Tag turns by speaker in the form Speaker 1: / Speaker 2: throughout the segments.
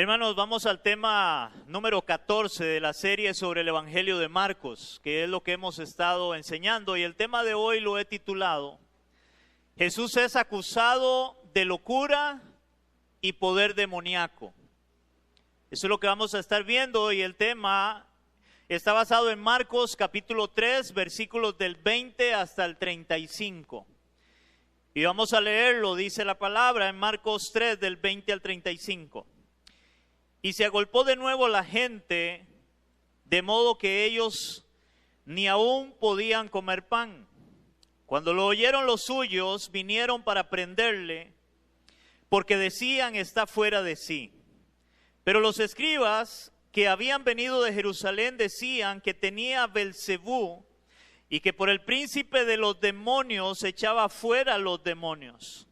Speaker 1: Hermanos, vamos al tema número 14 de la serie sobre el Evangelio de Marcos, que es lo que hemos estado enseñando, y el tema de hoy lo he titulado Jesús es acusado de locura y poder demoníaco. Eso es lo que vamos a estar viendo, y el tema está basado en Marcos capítulo 3, versículos del 20 hasta el 35. Y vamos a leerlo, dice la palabra en Marcos 3 del 20 al 35. Y se agolpó de nuevo la gente, de modo que ellos ni aún podían comer pan. Cuando lo oyeron los suyos, vinieron para prenderle, porque decían está fuera de sí. Pero los escribas que habían venido de Jerusalén decían que tenía Belzebú y que por el príncipe de los demonios echaba fuera los demonios.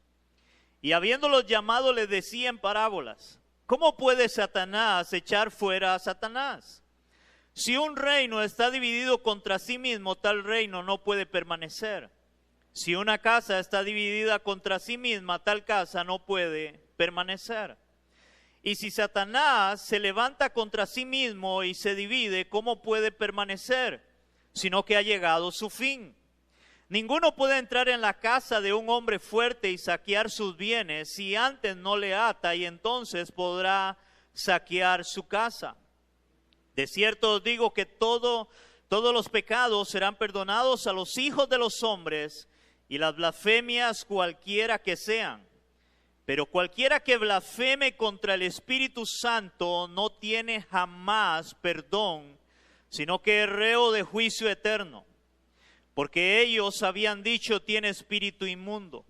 Speaker 1: Y habiéndolos llamado les decía en parábolas: ¿cómo puede Satanás echar fuera a Satanás? Si un reino está dividido contra sí mismo, tal reino no puede permanecer. Si una casa está dividida contra sí misma, tal casa no puede permanecer. Y si Satanás se levanta contra sí mismo y se divide, ¿cómo puede permanecer? Sino que ha llegado su fin. Ninguno puede entrar en la casa de un hombre fuerte y saquear sus bienes si antes no le ata, y entonces podrá saquear su casa. De cierto os digo que todos los pecados serán perdonados a los hijos de los hombres y las blasfemias cualquiera que sean. Pero cualquiera que blasfeme contra el Espíritu Santo no tiene jamás perdón, sino que es reo de juicio eterno. Porque ellos habían dicho tiene espíritu inmundo.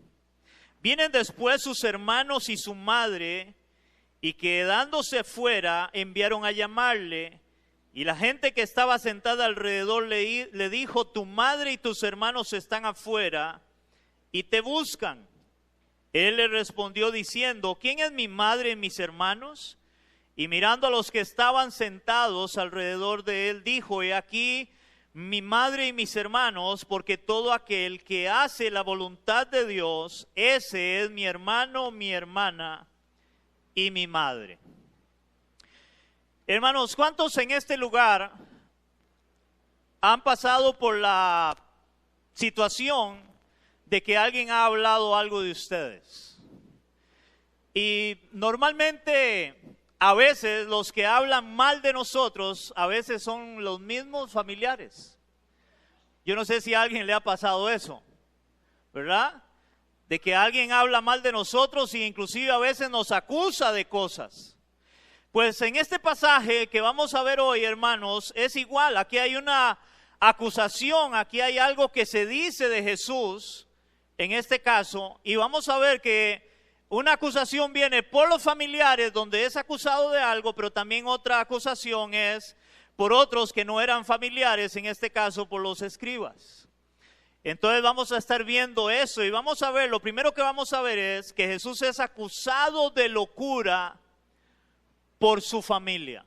Speaker 1: Vienen después sus hermanos y su madre, y quedándose fuera enviaron a llamarle. Y la gente que estaba sentada alrededor le dijo: tu madre y tus hermanos están afuera y te buscan. Él le respondió diciendo: ¿quién es mi madre y mis hermanos? Y mirando a los que estaban sentados alrededor de él, dijo: he aquí mi madre y mis hermanos, porque todo aquel que hace la voluntad de Dios, ese es mi hermano, mi hermana y mi madre. Hermanos, ¿cuántos en este lugar han pasado por la situación de que alguien ha hablado algo de ustedes? Y normalmente, a veces los que hablan mal de nosotros, a veces son los mismos familiares. Yo no sé si a alguien le ha pasado eso, ¿verdad? De que alguien habla mal de nosotros y inclusive a veces nos acusa de cosas. Pues en este pasaje que vamos a ver hoy, hermanos, es igual. Aquí hay una acusación, aquí hay algo que se dice de Jesús, en este caso, y vamos a ver que una acusación viene por los familiares, donde es acusado de algo, pero también otra acusación es por otros que no eran familiares, en este caso por los escribas. Entonces vamos a estar viendo eso y vamos a ver, lo primero que vamos a ver es que Jesús es acusado de locura por su familia.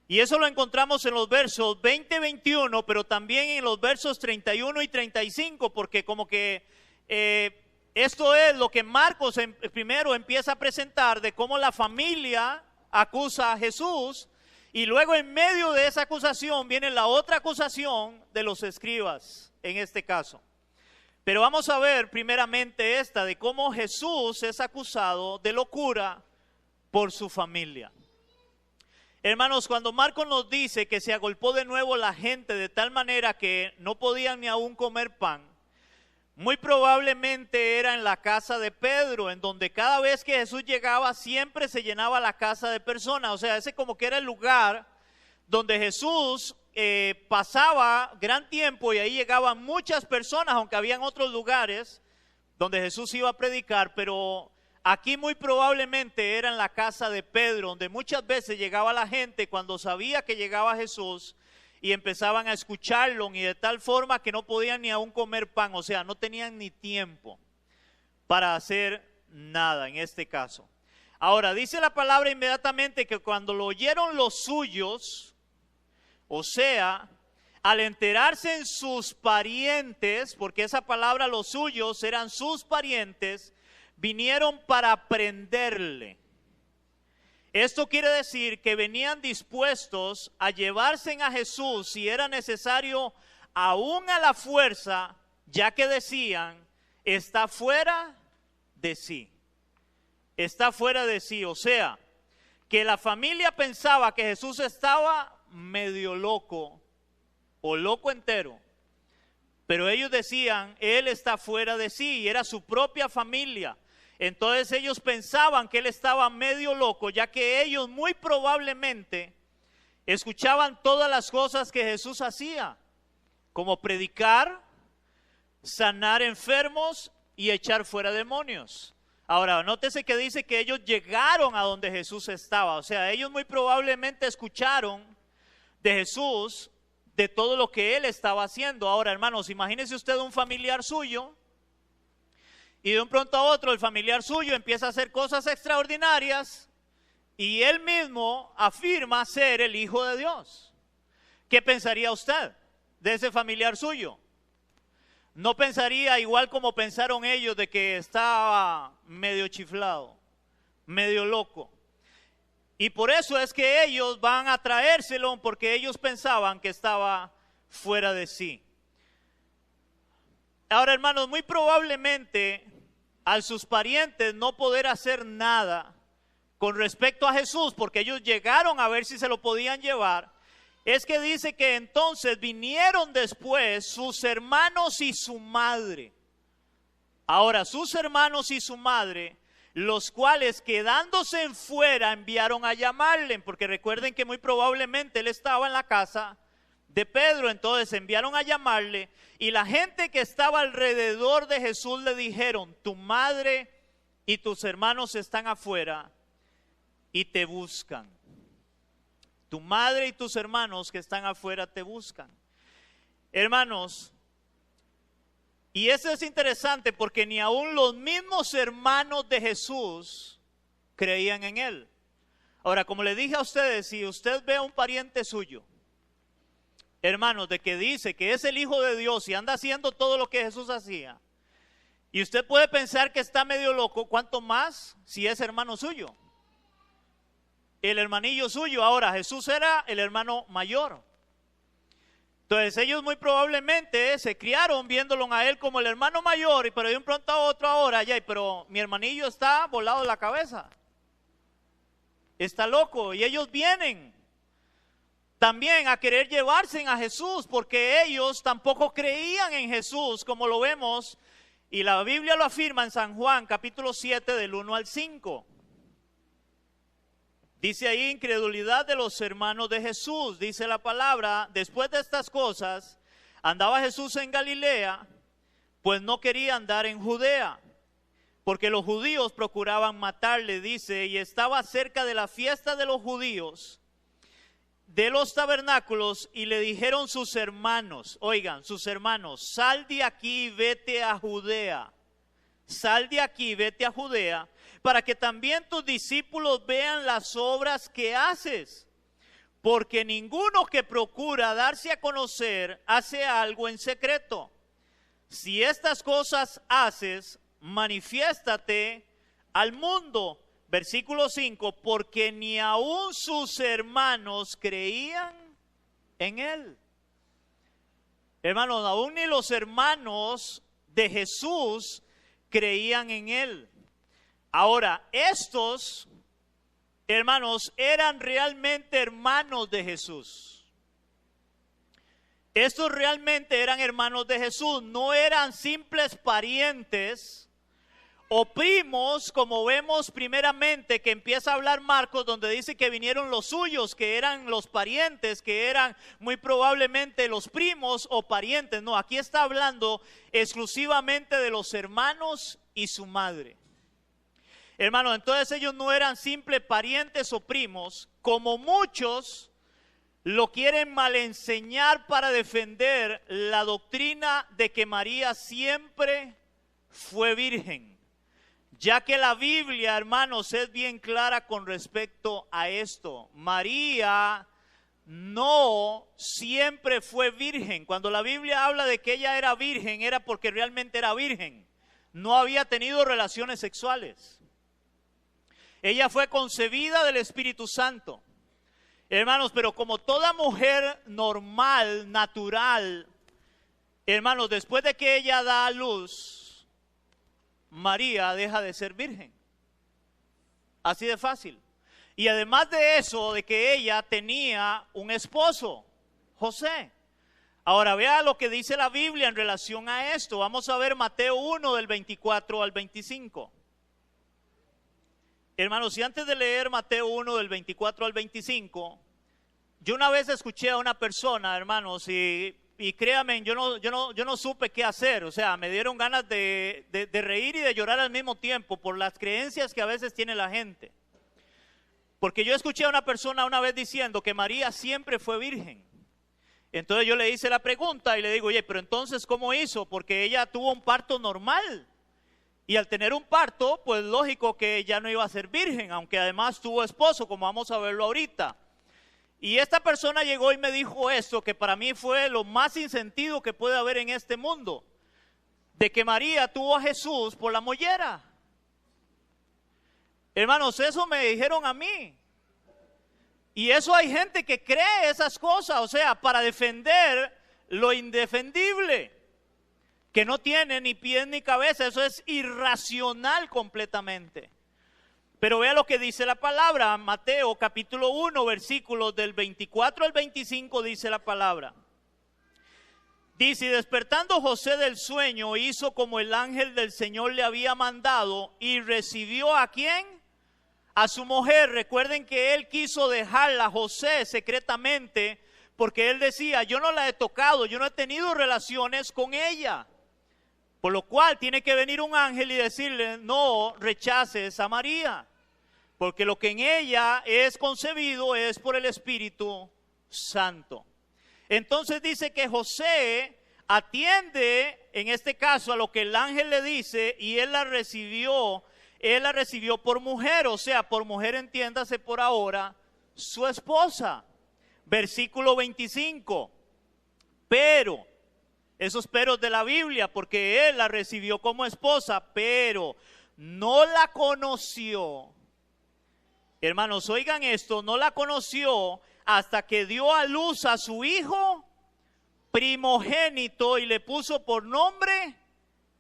Speaker 1: Y eso lo encontramos en los versos 20 y 21, pero también en los versos 31 y 35, porque como que esto es lo que Marcos primero empieza a presentar de cómo la familia acusa a Jesús, y luego en medio de esa acusación viene la otra acusación de los escribas en este caso. Pero vamos a ver primeramente esta de cómo Jesús es acusado de locura por su familia. Hermanos, cuando Marcos nos dice que se agolpó de nuevo la gente de tal manera que no podían ni aún comer pan, muy probablemente era en la casa de Pedro, en donde cada vez que Jesús llegaba siempre se llenaba la casa de personas. O sea, ese como que era el lugar donde Jesús pasaba gran tiempo, y ahí llegaban muchas personas, aunque habían otros lugares donde Jesús iba a predicar, pero aquí muy probablemente era en la casa de Pedro, donde muchas veces llegaba la gente cuando sabía que llegaba Jesús y empezaban a escucharlo, y de tal forma que no podían ni aún comer pan, o sea, no tenían ni tiempo para hacer nada en este caso. Ahora, dice la palabra inmediatamente que cuando lo oyeron los suyos, o sea, al enterarse en sus parientes, porque esa palabra los suyos eran sus parientes, vinieron para prenderle. Esto quiere decir que venían dispuestos a llevarse a Jesús si era necesario, aún a la fuerza, ya que decían, está fuera de sí. Está fuera de sí. O sea, que la familia pensaba que Jesús estaba medio loco o loco entero. Pero ellos decían, Él está fuera de sí, y era su propia familia. Entonces ellos pensaban que Él estaba medio loco, ya que ellos muy probablemente escuchaban todas las cosas que Jesús hacía, como predicar, sanar enfermos y echar fuera demonios. Ahora, nótese que dice que ellos llegaron a donde Jesús estaba. O sea, ellos muy probablemente escucharon de Jesús, de todo lo que Él estaba haciendo. Ahora, hermanos, imagínese usted un familiar suyo, y de un pronto a otro el familiar suyo empieza a hacer cosas extraordinarias, y él mismo afirma ser el Hijo de Dios. ¿Qué pensaría usted de ese familiar suyo? ¿No pensaría igual como pensaron ellos de que estaba medio chiflado, medio loco? Y por eso es que ellos van a traérselo, porque ellos pensaban que estaba fuera de sí. Ahora, hermanos, muy probablemente a sus parientes no poder hacer nada con respecto a Jesús, porque ellos llegaron a ver si se lo podían llevar, es que dice que entonces vinieron después sus hermanos y su madre. Ahora, sus hermanos y su madre, los cuales quedándose en fuera enviaron a llamarle, porque recuerden que muy probablemente él estaba en la casa de Pedro. Entonces enviaron a llamarle, y la gente que estaba alrededor de Jesús le dijeron, tu madre y tus hermanos están afuera y te buscan. Tu madre y tus hermanos que están afuera te buscan. Hermanos, y eso es interesante porque ni aún los mismos hermanos de Jesús creían en Él. Ahora, como le dije a ustedes, si usted ve a un pariente suyo, hermanos, de que dice que es el Hijo de Dios y anda haciendo todo lo que Jesús hacía, y usted puede pensar que está medio loco, ¿cuánto más si es hermano suyo? El hermanillo suyo. Ahora, Jesús era el hermano mayor. Entonces ellos muy probablemente se criaron viéndolo a él como el hermano mayor, pero de un pronto a otro ahora, ya, pero mi hermanillo está volado de la cabeza, está loco, y ellos vienen también a querer llevarse a Jesús, porque ellos tampoco creían en Jesús, como lo vemos, y la Biblia lo afirma en San Juan capítulo 7 del 1 al 5. Dice ahí, incredulidad de los hermanos de Jesús. Dice la palabra, después de estas cosas, andaba Jesús en Galilea, pues no quería andar en Judea, porque los judíos procuraban matarle, dice, y estaba cerca de la fiesta de los judíos, de los tabernáculos, y le dijeron sus hermanos, oigan, sus hermanos, sal de aquí y vete a Judea. Sal de aquí, vete a Judea, para que también tus discípulos vean las obras que haces. Porque ninguno que procura darse a conocer hace algo en secreto. Si estas cosas haces, manifiéstate al mundo. Versículo 5, porque ni aun sus hermanos creían en él. Hermanos, aún ni los hermanos de Jesús creían en él. Ahora, estos hermanos eran realmente hermanos de Jesús. Estos realmente eran hermanos de Jesús, no eran simples parientes o primos, como vemos primeramente que empieza a hablar Marcos, donde dice que vinieron los suyos, que eran los parientes, que eran muy probablemente los primos o parientes. No, aquí está hablando exclusivamente de los hermanos y su madre. Hermanos, entonces ellos no eran simples parientes o primos, como muchos lo quieren malenseñar para defender la doctrina de que María siempre fue virgen. Ya que la Biblia, hermanos, es bien clara con respecto a esto. María no siempre fue virgen. Cuando la Biblia habla de que ella era virgen, era porque realmente era virgen. No había tenido relaciones sexuales. Ella fue concebida del Espíritu Santo. Hermanos, pero como toda mujer normal, natural, hermanos, después de que ella da a luz, María deja de ser virgen. Así de fácil. Y además de eso, de que ella tenía un esposo, José. Ahora vea lo que dice la Biblia en relación a esto. Vamos a ver Mateo 1 del 24 al 25. Hermanos, y antes de leer Mateo 1 del 24 al 25, yo una vez escuché a una persona, hermanos, y créanme, yo no supe qué hacer. O sea, me dieron ganas de reír y de llorar al mismo tiempo por las creencias que a veces tiene la gente. Porque yo escuché a una persona una vez diciendo que María siempre fue virgen. Entonces yo le hice la pregunta y le digo, oye, pero entonces ¿cómo hizo? Porque ella tuvo un parto normal. Y al tener un parto, pues lógico que ella no iba a ser virgen, aunque además tuvo esposo, como vamos a verlo ahorita. Y esta persona llegó y me dijo esto, que para mí fue lo más sin sentido que puede haber en este mundo. De que María tuvo a Jesús por la mollera. Hermanos, eso me dijeron a mí. Y eso hay gente que cree esas cosas, o sea, para defender lo indefendible, que no tiene ni pies ni cabeza. Eso es irracional completamente. Pero vea lo que dice la palabra, Mateo capítulo 1, versículos del 24 al 25 dice la palabra. Dice, y despertando José del sueño, hizo como el ángel del Señor le había mandado y recibió ¿a quién? A su mujer. Recuerden que él quiso dejarla a José secretamente porque él decía, yo no la he tocado, yo no he tenido relaciones con ella. Por lo cual tiene que venir un ángel y decirle, no rechaces a María, porque lo que en ella es concebido es por el Espíritu Santo. Entonces dice que José atiende, en este caso, a lo que el ángel le dice, y él la recibió por mujer, o sea, por mujer entiéndase por ahora, su esposa. Versículo 25, pero, esos peros de la Biblia, porque él la recibió como esposa, pero no la conoció. Hermanos, oigan esto, no la conoció hasta que dio a luz a su hijo primogénito y le puso por nombre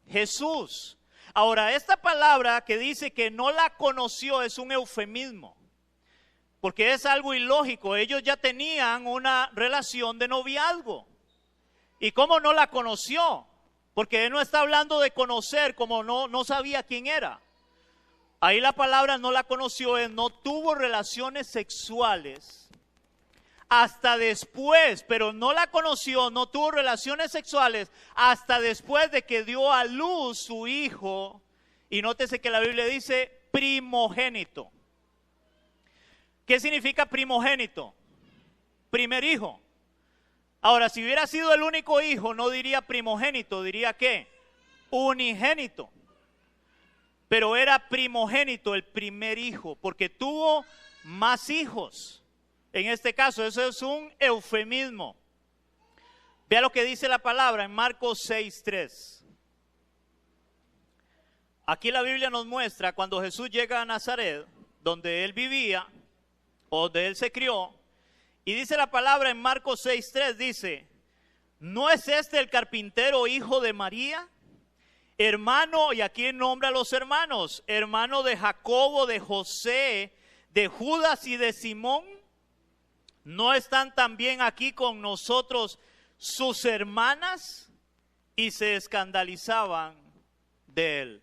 Speaker 1: Jesús. Ahora, esta palabra que dice que no la conoció es un eufemismo, porque es algo ilógico. Ellos ya tenían una relación de noviazgo. ¿Y cómo no la conoció? Porque él no está hablando de conocer como no sabía quién era. Ahí la palabra no la conoció, él no tuvo relaciones sexuales hasta después, pero no la conoció, no tuvo relaciones sexuales hasta después de que dio a luz su hijo. Y nótese que la Biblia dice primogénito. ¿Qué significa primogénito? Primer hijo. Ahora, si hubiera sido el único hijo, no diría primogénito, diría ¿qué? Unigénito. Pero era primogénito, el primer hijo, porque tuvo más hijos. En este caso, eso es un eufemismo. Vea lo que dice la palabra en Marcos 6:3. Aquí la Biblia nos muestra cuando Jesús llega a Nazaret, donde él vivía, o donde él se crió, y dice la palabra en Marcos 6:3, dice, ¿no es este el carpintero hijo de María? Hermano, y aquí nombra a los hermanos, hermano de Jacobo, de José, de Judas y de Simón. ¿No están también aquí con nosotros sus hermanas? Y se escandalizaban de él.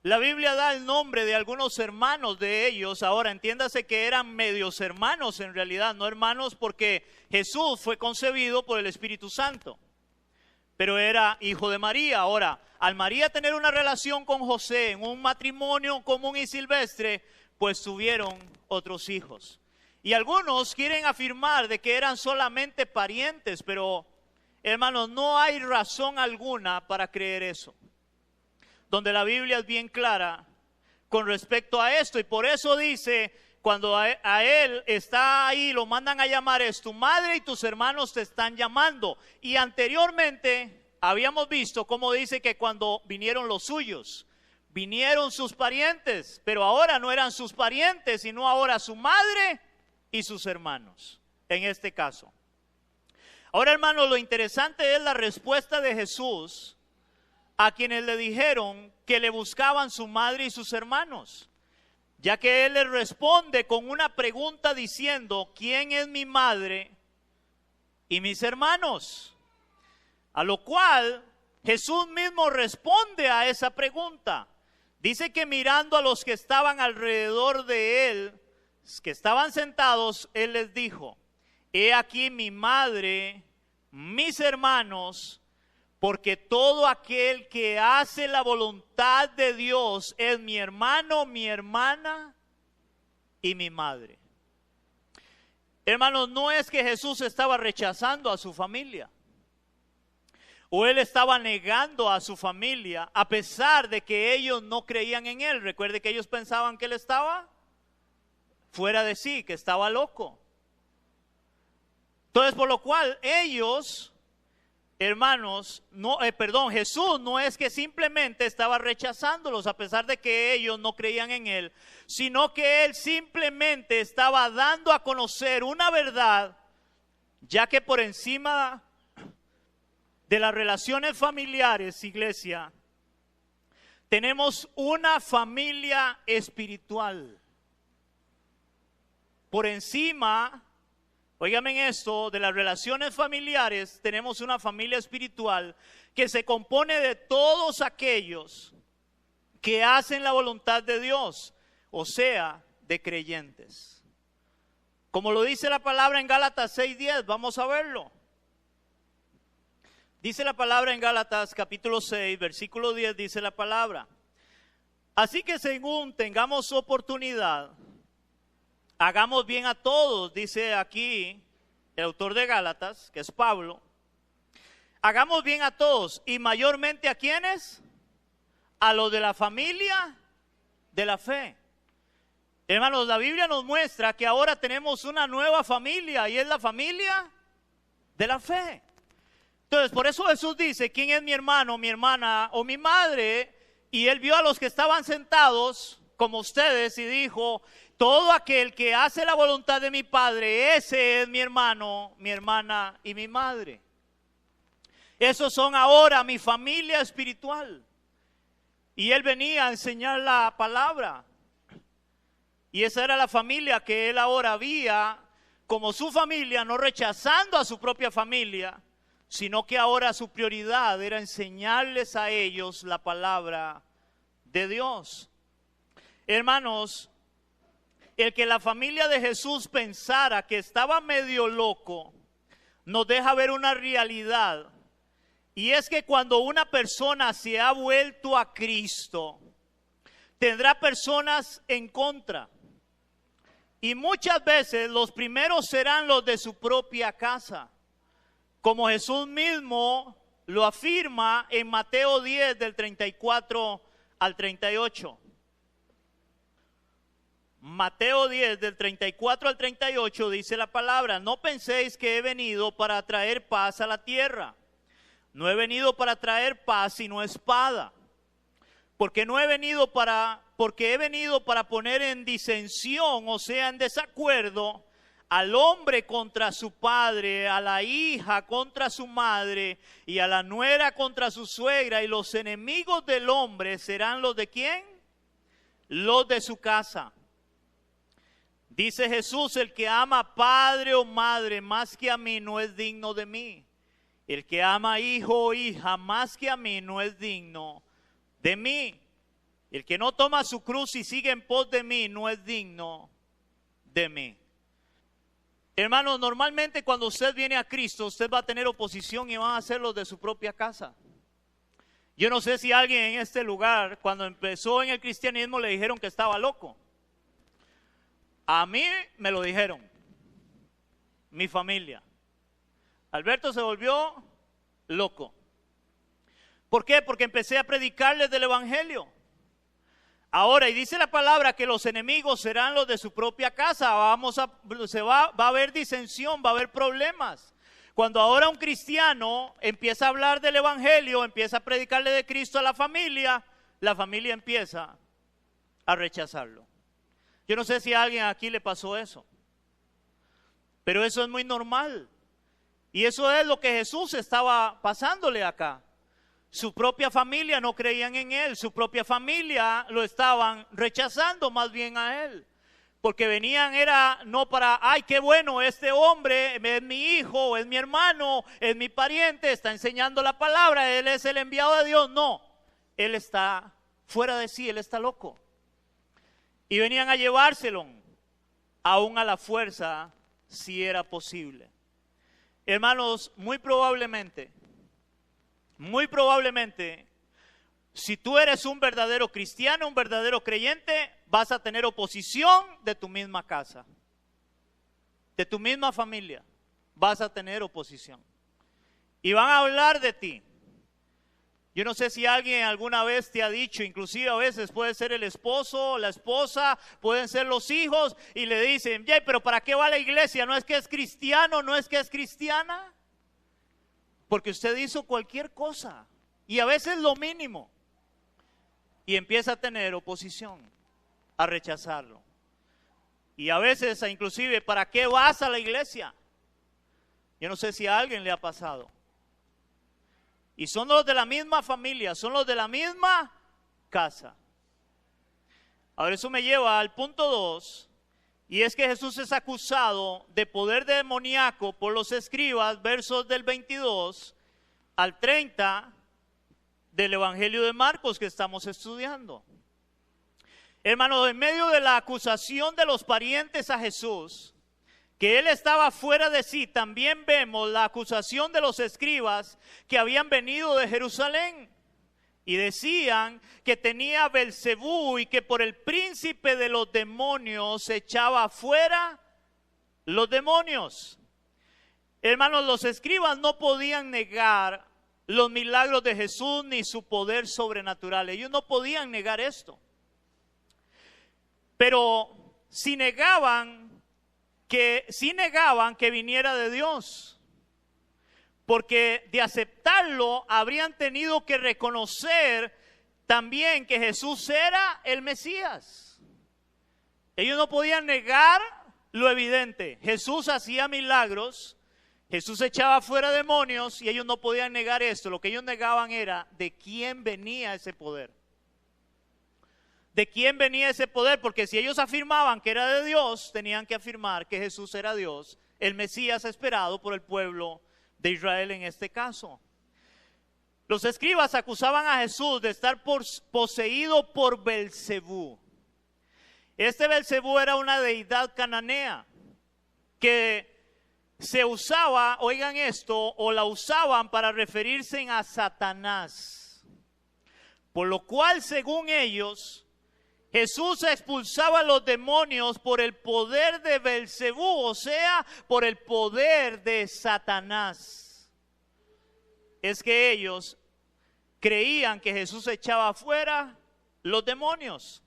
Speaker 1: La Biblia da el nombre de algunos hermanos de ellos. Ahora entiéndase que eran medios hermanos en realidad, no hermanos porque Jesús fue concebido por el Espíritu Santo, pero era hijo de María. Ahora, al María tener una relación con José en un matrimonio común y silvestre, pues tuvieron otros hijos. Y algunos quieren afirmar de que eran solamente parientes, pero hermanos, no hay razón alguna para creer eso. Donde la Biblia es bien clara con respecto a esto, y por eso dice, cuando a él está ahí, lo mandan a llamar, es tu madre y tus hermanos te están llamando. Y anteriormente habíamos visto cómo dice que cuando vinieron los suyos, vinieron sus parientes, pero ahora no eran sus parientes, sino ahora su madre y sus hermanos, en este caso. Ahora, hermanos, lo interesante es la respuesta de Jesús a quienes le dijeron que le buscaban su madre y sus hermanos, ya que Él les responde con una pregunta diciendo, ¿quién es mi madre y mis hermanos? A lo cual Jesús mismo responde a esa pregunta. Dice que mirando a los que estaban alrededor de Él, que estaban sentados, Él les dijo, he aquí mi madre, mis hermanos, porque todo aquel que hace la voluntad de Dios es mi hermano, mi hermana y mi madre. Hermanos, no es que Jesús estaba rechazando a su familia, o Él estaba negando a su familia, a pesar de que ellos no creían en Él. Recuerde que ellos pensaban que Él estaba fuera de sí, que estaba loco. Entonces, por lo cual ellos, hermanos, Jesús no es que simplemente estaba rechazándolos a pesar de que ellos no creían en Él, sino que Él simplemente estaba dando a conocer una verdad, ya que por encima de las relaciones familiares, iglesia, tenemos una familia espiritual. Por encima, óigame esto, de las relaciones familiares, tenemos una familia espiritual que se compone de todos aquellos que hacen la voluntad de Dios, o sea, de creyentes. Como lo dice la palabra en Gálatas 6:10, vamos a verlo. Dice la palabra en Gálatas capítulo 6, versículo 10, dice la palabra. Así que según tengamos oportunidad, hagamos bien a todos, dice aquí el autor de Gálatas, que es Pablo. Hagamos bien a todos, y mayormente ¿a quiénes? A los de la familia de la fe. Hermanos, la Biblia nos muestra que ahora tenemos una nueva familia, y es la familia de la fe. Entonces, por eso Jesús dice, ¿quién es mi hermano, mi hermana o mi madre? Y Él vio a los que estaban sentados como ustedes y dijo, todo aquel que hace la voluntad de mi Padre, ese es mi hermano, mi hermana y mi madre. Esos son ahora mi familia espiritual. Y Él venía a enseñar la palabra. Y esa era la familia que Él ahora había como su familia, no rechazando a su propia familia, sino que ahora su prioridad era enseñarles a ellos la palabra de Dios. Hermanos, el que la familia de Jesús pensara que estaba medio loco, nos deja ver una realidad. Y es que cuando una persona se ha vuelto a Cristo, tendrá personas en contra. Y muchas veces los primeros serán los de su propia casa. Como Jesús mismo lo afirma en Mateo 10 del 34 al 38. Mateo 10 del 34 al 38 dice la palabra, no penséis que he venido para traer paz a la tierra. No he venido para traer paz sino espada. Porque he venido para poner en disensión, o sea, en desacuerdo, al hombre contra su padre, a la hija contra su madre, y a la nuera contra su suegra, y los enemigos del hombre serán los de ¿quién? Los de su casa. Dice Jesús, el que ama padre o madre más que a mí no es digno de mí. El que ama hijo o hija más que a mí no es digno de mí. El que no toma su cruz y sigue en pos de mí no es digno de mí. Hermanos, normalmente cuando usted viene a Cristo, usted va a tener oposición y van a ser los de su propia casa. Yo no sé si alguien en este lugar, cuando empezó en el cristianismo, le dijeron que estaba loco. A mí me lo dijeron, mi familia. Alberto se volvió loco. ¿Por qué? Porque empecé a predicarles del evangelio. Ahora, y dice la palabra que los enemigos serán los de su propia casa. Va a haber disensión, va a haber problemas. Cuando ahora un cristiano empieza a hablar del evangelio, empieza a predicarle de Cristo a la familia, la familia empieza a rechazarlo. Yo no sé si a alguien aquí le pasó eso, pero eso es muy normal. Y eso es lo que Jesús estaba pasándole acá. Su propia familia no creían en él, su propia familia lo estaban rechazando más bien a él. Porque venían era no para, ay, qué bueno, este hombre es mi hijo, es mi hermano, es mi pariente, está enseñando la palabra, él es el enviado de Dios. No, él está fuera de sí, él está loco. Y venían a llevárselo, aún a la fuerza, si era posible. Hermanos, muy probablemente, si tú eres un verdadero cristiano, un verdadero creyente, vas a tener oposición de tu misma casa, de tu misma familia, vas a tener oposición. Y van a hablar de ti. Yo no sé si alguien alguna vez te ha dicho, inclusive a veces puede ser el esposo, la esposa, pueden ser los hijos, y le dicen, pero ¿para qué va a la iglesia? ¿No es que es cristiano? ¿No es que es cristiana? Porque usted hizo cualquier cosa, y a veces lo mínimo, y empieza a tener oposición, a rechazarlo. Y a veces inclusive, ¿para qué vas a la iglesia? Yo no sé si a alguien le ha pasado. Y son los de la misma familia, son los de la misma casa. Ahora eso me lleva al punto 2, y es que Jesús es acusado de poder demoníaco por los escribas, versos del 22 al 30 del Evangelio de Marcos que estamos estudiando. Hermanos, en medio de la acusación de los parientes a Jesús, que él estaba fuera de sí, también vemos la acusación de los escribas que habían venido de Jerusalén y decían que tenía Belcebú y que por el príncipe de los demonios echaba fuera los demonios. Hermanos, los escribas no podían negar los milagros de Jesús ni su poder sobrenatural. Ellos no podían negar esto. Pero sí negaban que viniera de Dios, porque de aceptarlo habrían tenido que reconocer también que Jesús era el Mesías. Ellos no podían negar lo evidente. Jesús hacía milagros, Jesús echaba fuera demonios y ellos no podían negar esto. Lo que ellos negaban era de quién venía ese poder. ¿De quién venía ese poder? Porque si ellos afirmaban que era de Dios, tenían que afirmar que Jesús era Dios, el Mesías esperado por el pueblo de Israel en este caso. Los escribas acusaban a Jesús de estar poseído por Belcebú. Este Belcebú era una deidad cananea que se usaba, oigan esto, o la usaban para referirse a Satanás. Por lo cual, según ellos, Jesús expulsaba a los demonios por el poder de Belcebú, o sea, por el poder de Satanás. Es que ellos creían que Jesús echaba fuera los demonios.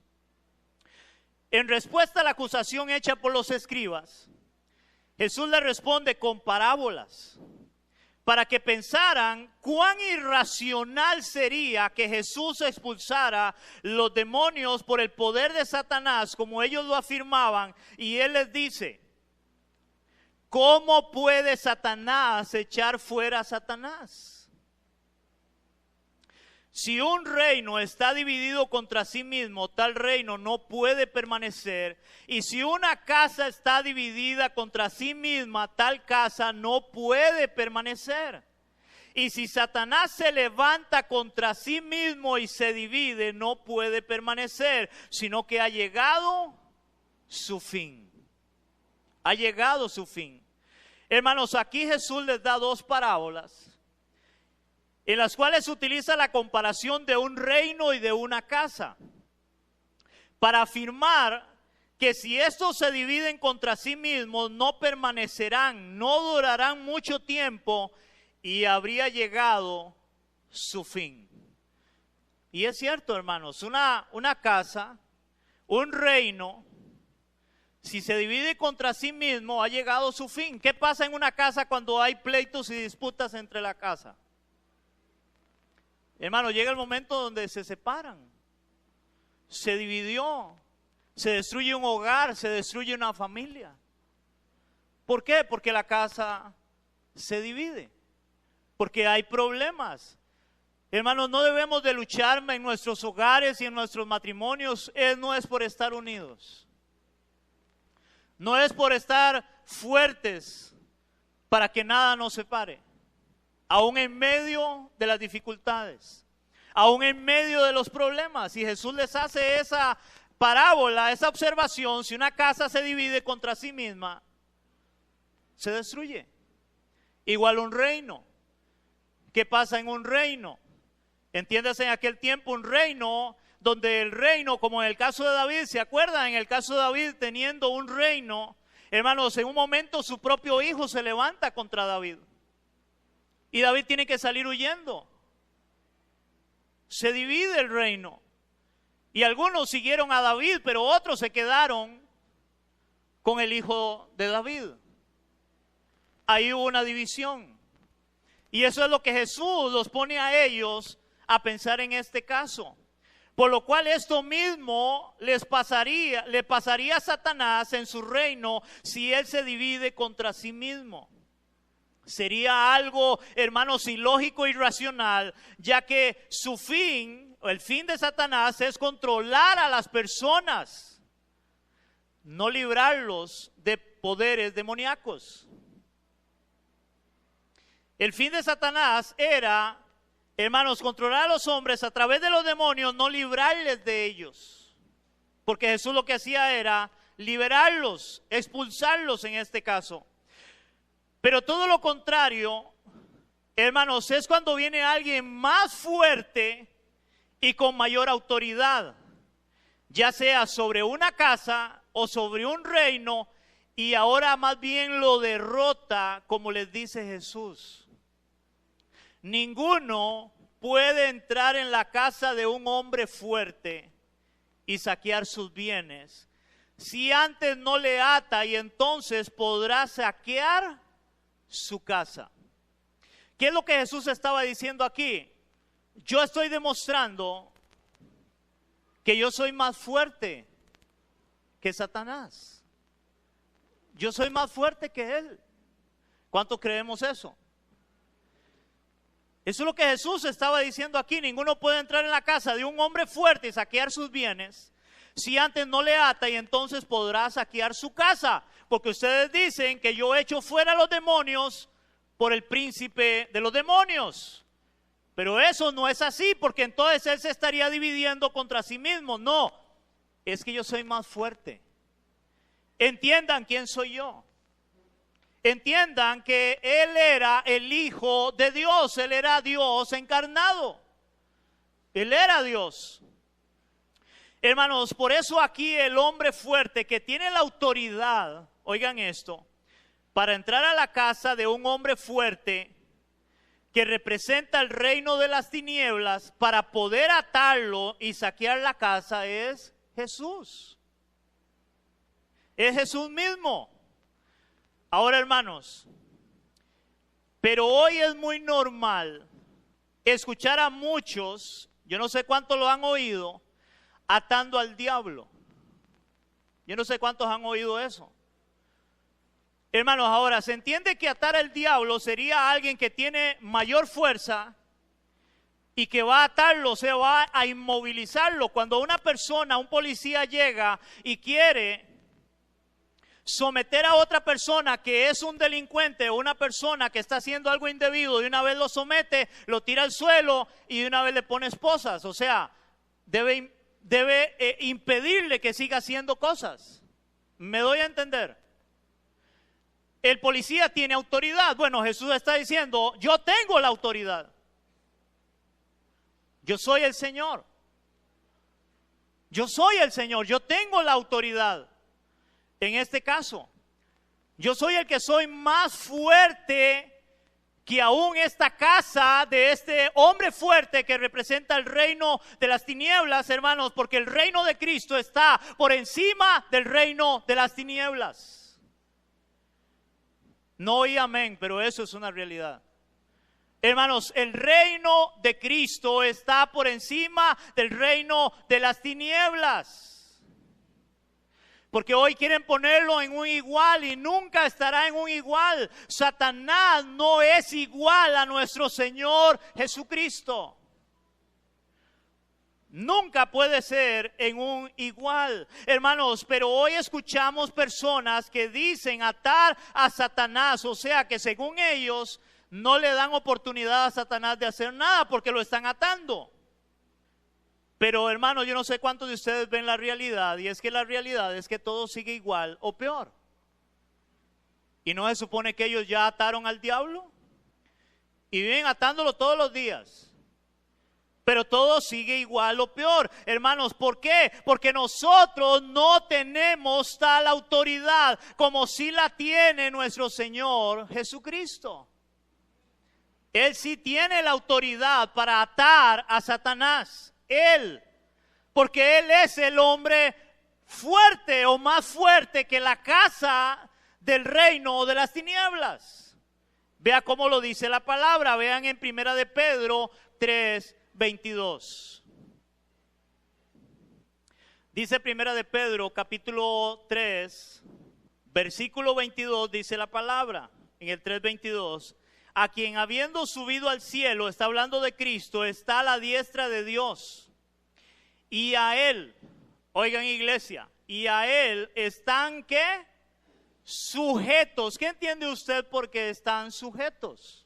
Speaker 1: En respuesta a la acusación hecha por los escribas, Jesús le responde con parábolas, para que pensaran cuán irracional sería que Jesús expulsara los demonios por el poder de Satanás, como ellos lo afirmaban. Y él les dice, ¿cómo puede Satanás echar fuera a Satanás? Si un reino está dividido contra sí mismo, tal reino no puede permanecer. Y si una casa está dividida contra sí misma, tal casa no puede permanecer. Y si Satanás se levanta contra sí mismo y se divide, no puede permanecer, sino que ha llegado su fin. Ha llegado su fin. Hermanos, aquí Jesús les da dos parábolas en las cuales se utiliza la comparación de un reino y de una casa, para afirmar que si estos se dividen contra sí mismos, no permanecerán, no durarán mucho tiempo y habría llegado su fin. Y es cierto, hermanos, una casa, un reino, si se divide contra sí mismo, ha llegado su fin. ¿Qué pasa en una casa cuando hay pleitos y disputas entre la casa? Hermano, llega el momento donde se separan, se dividió, se destruye un hogar, se destruye una familia. ¿Por qué? Porque la casa se divide, porque hay problemas. Hermanos, no debemos de luchar en nuestros hogares y en nuestros matrimonios. No es por estar unidos, no es por estar fuertes para que nada nos separe, aún en medio de las dificultades, aún en medio de los problemas. Y Jesús les hace esa parábola, esa observación: si una casa se divide contra sí misma, se destruye. Igual un reino. ¿Qué pasa en un reino? Entiéndase, en aquel tiempo un reino donde el reino, como en el caso de David, ¿se acuerdan? En el caso de David, teniendo un reino, hermanos, en un momento su propio hijo se levanta contra David. Y David tiene que salir huyendo. Se divide el reino. Y algunos siguieron a David, pero otros se quedaron con el hijo de David. Ahí hubo una división. Y eso es lo que Jesús los pone a ellos a pensar en este caso. Por lo cual esto mismo le pasaría a Satanás en su reino si él se divide contra sí mismo. Sería algo, hermanos, ilógico e irracional, ya que su fin, el fin de Satanás, es controlar a las personas, no librarlos de poderes demoníacos. El fin de Satanás era, hermanos, controlar a los hombres a través de los demonios, no librarles de ellos. Porque Jesús lo que hacía era liberarlos, expulsarlos en este caso. Pero todo lo contrario, hermanos, es cuando viene alguien más fuerte y con mayor autoridad, ya sea sobre una casa o sobre un reino, y ahora más bien lo derrota, como les dice Jesús. Ninguno puede entrar en la casa de un hombre fuerte y saquear sus bienes si antes no le ata, y entonces podrá saquear su casa. ¿Qué es lo que Jesús estaba diciendo aquí? Yo estoy demostrando que yo soy más fuerte que Satanás. Yo soy más fuerte que él. ¿Cuántos creemos eso? Eso es lo que Jesús estaba diciendo aquí. Ninguno puede entrar en la casa de un hombre fuerte y saquear sus bienes si antes no le ata, y entonces podrá saquear su casa. Porque ustedes dicen que yo echo fuera a los demonios por el príncipe de los demonios. Pero eso no es así, porque entonces él se estaría dividiendo contra sí mismo. No, es que yo soy más fuerte. Entiendan quién soy yo. Entiendan que él era el Hijo de Dios, él era Dios encarnado. Él era Dios. Hermanos, por eso aquí el hombre fuerte que tiene la autoridad, oigan esto, para entrar a la casa de un hombre fuerte que representa el reino de las tinieblas, para poder atarlo y saquear la casa, es Jesús. Es Jesús mismo. Ahora, hermanos, pero hoy es muy normal escuchar a muchos, yo no sé cuántos lo han oído, atando al diablo. Yo no sé cuántos han oído eso. Hermanos, ahora, se entiende que atar al diablo sería alguien que tiene mayor fuerza y que va a atarlo, o sea, va a inmovilizarlo. Cuando una persona, un policía llega y quiere someter a otra persona que es un delincuente o una persona que está haciendo algo indebido, de una vez lo somete, lo tira al suelo y de una vez le pone esposas. O sea, debe impedirle que siga haciendo cosas. ¿Me doy a entender? El policía tiene autoridad. Bueno, Jesús está diciendo, yo tengo la autoridad. Yo soy el Señor. Yo soy el Señor, yo tengo la autoridad. En este caso, yo soy el que soy más fuerte que aún esta casa de este hombre fuerte que representa el reino de las tinieblas, hermanos, porque el reino de Cristo está por encima del reino de las tinieblas. No oí amén, pero eso es una realidad. Hermanos, el reino de Cristo está por encima del reino de las tinieblas. Porque hoy quieren ponerlo en un igual y nunca estará en un igual. Satanás no es igual a nuestro Señor Jesucristo. Nunca puede ser en un igual, hermanos, pero hoy escuchamos personas que dicen atar a Satanás, o sea que según ellos no le dan oportunidad a Satanás de hacer nada porque lo están atando. Pero hermanos, yo no sé cuántos de ustedes ven la realidad, y es que la realidad es que todo sigue igual o peor. ¿Y no se supone que ellos ya ataron al diablo? Y viven atándolo todos los días. Pero todo sigue igual o peor. Hermanos, ¿por qué? Porque nosotros no tenemos tal autoridad como si la tiene nuestro Señor Jesucristo. Él sí tiene la autoridad para atar a Satanás. Él, porque Él es el hombre fuerte o más fuerte que la casa del reino de las tinieblas. Vea cómo lo dice la palabra. Vean en 1 de Pedro 3:22. Dice 1 de Pedro capítulo 3 versículo 22, dice la palabra en el 3:22: a quien habiendo subido al cielo, está hablando de Cristo, está a la diestra de Dios, y a Él, oigan iglesia, y a Él están ¿qué? Sujetos. ¿Qué entiende usted por qué están sujetos?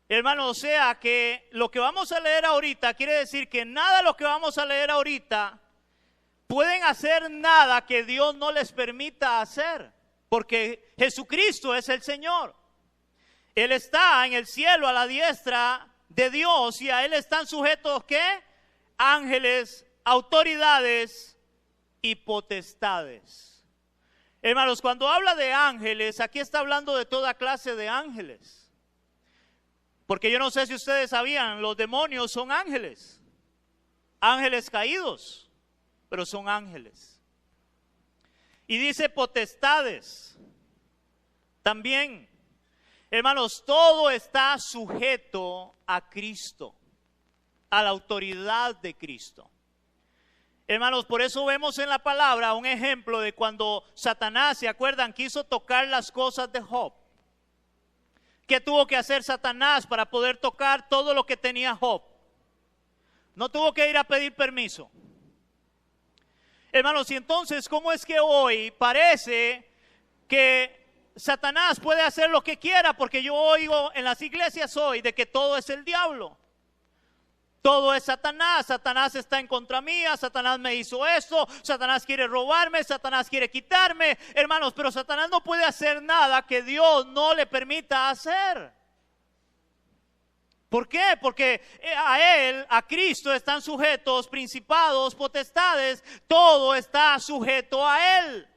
Speaker 1: Hermano, o sea que lo que vamos a leer ahorita quiere decir que nada de lo que vamos a leer ahorita pueden hacer nada que Dios no les permita hacer, porque Jesucristo es el Señor. Él está en el cielo a la diestra de Dios y a Él están sujetos ¿qué? Ángeles, autoridades y potestades. Hermanos, cuando habla de ángeles, aquí está hablando de toda clase de ángeles. Porque yo no sé si ustedes sabían, los demonios son ángeles. Ángeles caídos, pero son ángeles. Y dice potestades también. Hermanos, todo está sujeto a Cristo, a la autoridad de Cristo. Hermanos, por eso vemos en la palabra un ejemplo de cuando Satanás, ¿se acuerdan? Quiso tocar las cosas de Job. ¿Qué tuvo que hacer Satanás para poder tocar todo lo que tenía Job? No tuvo que ir a pedir permiso. Hermanos, y entonces, ¿cómo es que hoy parece que Satanás puede hacer lo que quiera? Porque yo oigo en las iglesias hoy de que todo es el diablo. Todo es Satanás. Satanás está en contra mía. Satanás me hizo esto. Satanás quiere robarme. Satanás quiere quitarme. Hermanos, pero Satanás no puede hacer nada que Dios no le permita hacer. ¿Por qué? Porque a Él, a Cristo, están sujetos principados, potestades. Todo está sujeto a Él.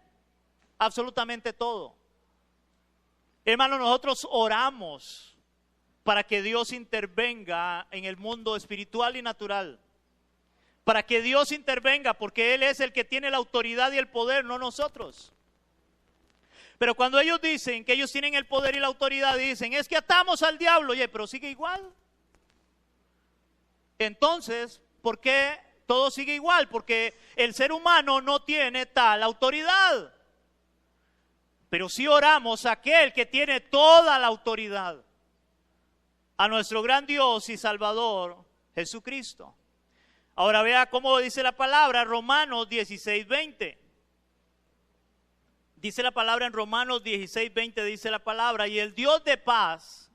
Speaker 1: Absolutamente todo. Hermanos, nosotros oramos para que Dios intervenga en el mundo espiritual y natural. Para que Dios intervenga, porque Él es el que tiene la autoridad y el poder, no nosotros. Pero cuando ellos dicen que ellos tienen el poder y la autoridad, dicen, es que atamos al diablo, oye, pero sigue igual. Entonces, ¿por qué todo sigue igual? Porque el ser humano no tiene tal autoridad. Pero sí oramos a aquel que tiene toda la autoridad, a nuestro gran Dios y Salvador, Jesucristo. Ahora vea cómo dice la palabra, Romanos 16:20. Dice la palabra en Romanos 16:20, dice la palabra, y el Dios de paz,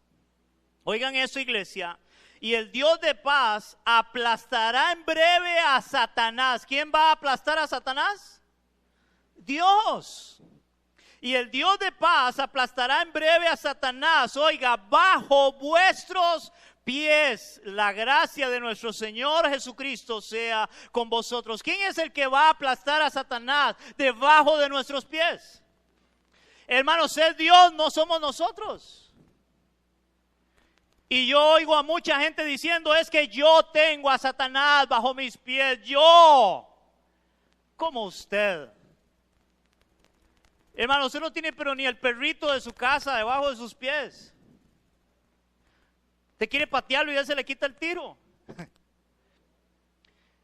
Speaker 1: oigan eso iglesia, y el Dios de paz aplastará en breve a Satanás. ¿Quién va a aplastar a Satanás? Dios. Y el Dios de paz aplastará en breve a Satanás, oiga, bajo vuestros pies. La gracia de nuestro Señor Jesucristo sea con vosotros. ¿Quién es el que va a aplastar a Satanás debajo de nuestros pies? Hermanos, es Dios, no somos nosotros. Y yo oigo a mucha gente diciendo, es que yo tengo a Satanás bajo mis pies. Yo, como usted. Hermano, usted no tiene pero ni el perrito de su casa debajo de sus pies. Te quiere patearlo y ya se le quita el tiro.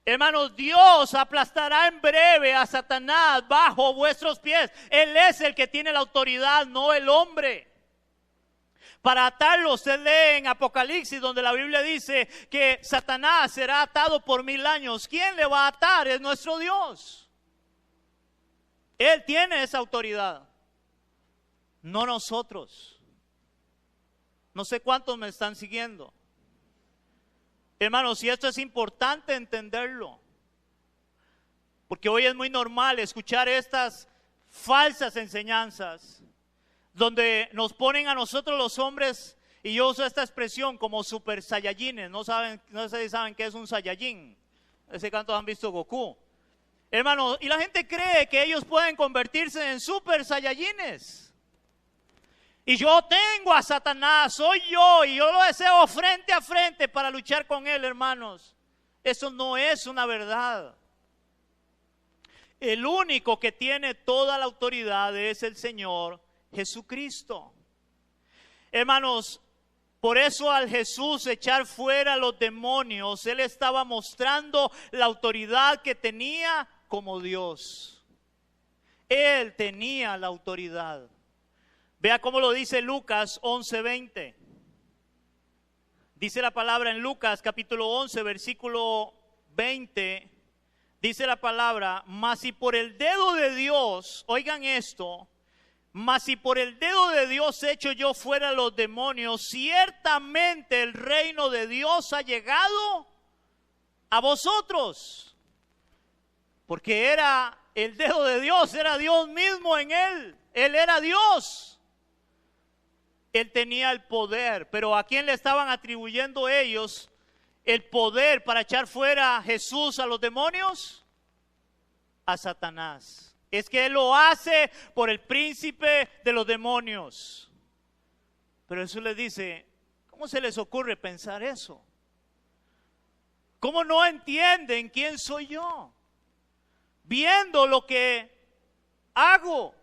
Speaker 1: Hermanos, Dios aplastará en breve a Satanás bajo vuestros pies. Él es el que tiene la autoridad, no el hombre. Para atarlo, usted lee en Apocalipsis, donde la Biblia dice que Satanás será atado por 1000 años. ¿Quién le va a atar? Es nuestro Dios. Él tiene esa autoridad, no nosotros. No sé cuántos me están siguiendo. Hermanos, y esto es importante entenderlo, porque hoy es muy normal escuchar estas falsas enseñanzas, donde nos ponen a nosotros los hombres, y yo uso esta expresión como super saiyajines. No sé si saben qué es un saiyajin. Ese canto han visto Goku. Hermanos, y la gente cree que ellos pueden convertirse en super saiyajines. Y yo tengo a Satanás, soy yo, y yo lo deseo frente a frente para luchar con él, hermanos. Eso no es una verdad. El único que tiene toda la autoridad es el Señor Jesucristo. Hermanos, por eso al Jesús echar fuera a los demonios, Él estaba mostrando la autoridad que tenía como Dios. Él tenía la autoridad. Vea cómo lo dice Lucas 11:20. Dice la palabra en Lucas capítulo 11, versículo 20. Dice la palabra: mas si por el dedo de Dios, oigan esto, mas si por el dedo de Dios echo yo fuera los demonios, ciertamente el reino de Dios ha llegado a vosotros. Porque era el dedo de Dios, era Dios mismo en él. Él era Dios. Él tenía el poder, pero ¿a quién le estaban atribuyendo ellos el poder para echar fuera a Jesús a los demonios? A Satanás. Es que Él lo hace por el príncipe de los demonios. Pero Jesús les dice: ¿cómo se les ocurre pensar eso? ¿Cómo no entienden quién soy yo? Viendo lo que hago.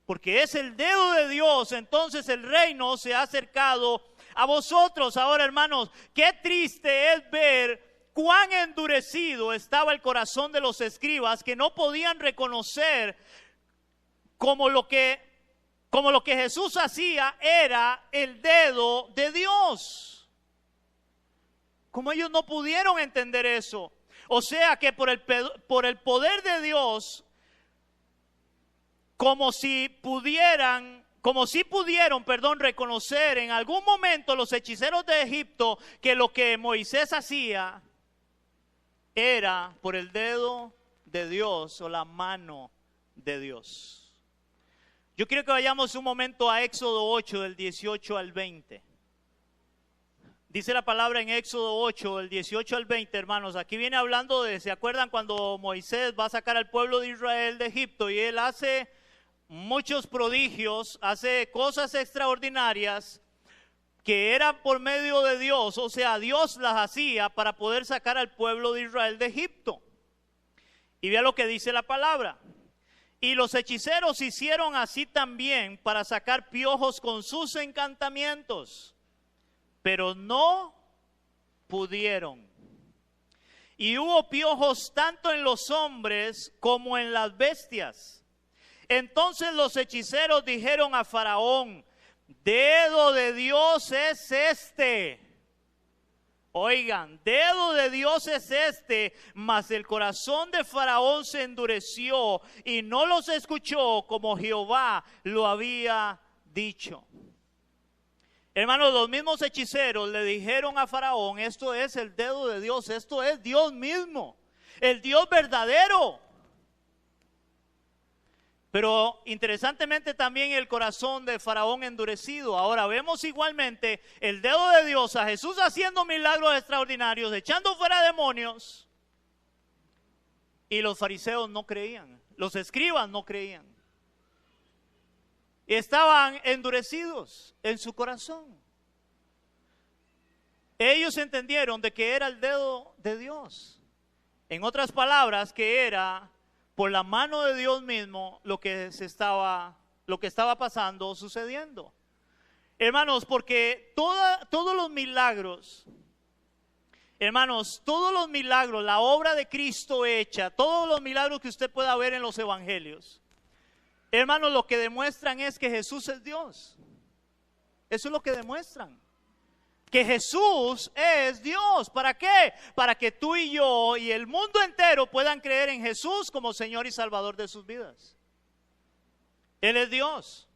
Speaker 1: Porque es el dedo de Dios, entonces el reino se ha acercado a vosotros. Ahora, hermanos, qué triste es ver cuán endurecido estaba el corazón de los escribas, que no podían reconocer como lo que Jesús hacía era el dedo de Dios. Como ellos no pudieron entender eso. O sea que por el poder de Dios, como si pudieron, reconocer en algún momento los hechiceros de Egipto que lo que Moisés hacía era por el dedo de Dios o la mano de Dios. Yo quiero que vayamos un momento a Éxodo 8, del 18 al 20. Dice la palabra en Éxodo 8, del 18 al 20, hermanos. Aquí viene hablando ¿se acuerdan cuando Moisés va a sacar al pueblo de Israel de Egipto? Y él hace muchos prodigios, hace cosas extraordinarias que eran por medio de Dios. O sea, Dios las hacía para poder sacar al pueblo de Israel de Egipto. Y vea lo que dice la palabra. Y los hechiceros hicieron así también para sacar piojos con sus encantamientos, pero no pudieron. Y hubo piojos tanto en los hombres como en las bestias. Entonces los hechiceros dijeron a Faraón: dedo de Dios es este. Oigan, dedo de Dios es este. Mas el corazón de Faraón se endureció y no los escuchó como Jehová lo había dicho. Hermanos, los mismos hechiceros le dijeron a Faraón: esto es el dedo de Dios, esto es Dios mismo, el Dios verdadero. Pero interesantemente también el corazón de Faraón endurecido. Ahora vemos igualmente el dedo de Dios, a Jesús haciendo milagros extraordinarios, echando fuera demonios. Y los fariseos no creían, los escribas no creían. Estaban endurecidos en su corazón. Ellos entendieron de que era el dedo de Dios. En otras palabras, que era por la mano de Dios mismo lo que estaba pasando o sucediendo. Hermanos, porque todos los milagros, hermanos, todos los milagros, la obra de Cristo hecha, todos los milagros que usted pueda ver en los evangelios, hermanos, lo que demuestran es que Jesús es Dios. Eso es lo que demuestran. Que Jesús es Dios. ¿Para qué? Para que tú y yo y el mundo entero puedan creer en Jesús como Señor y Salvador de sus vidas. Él es Dios.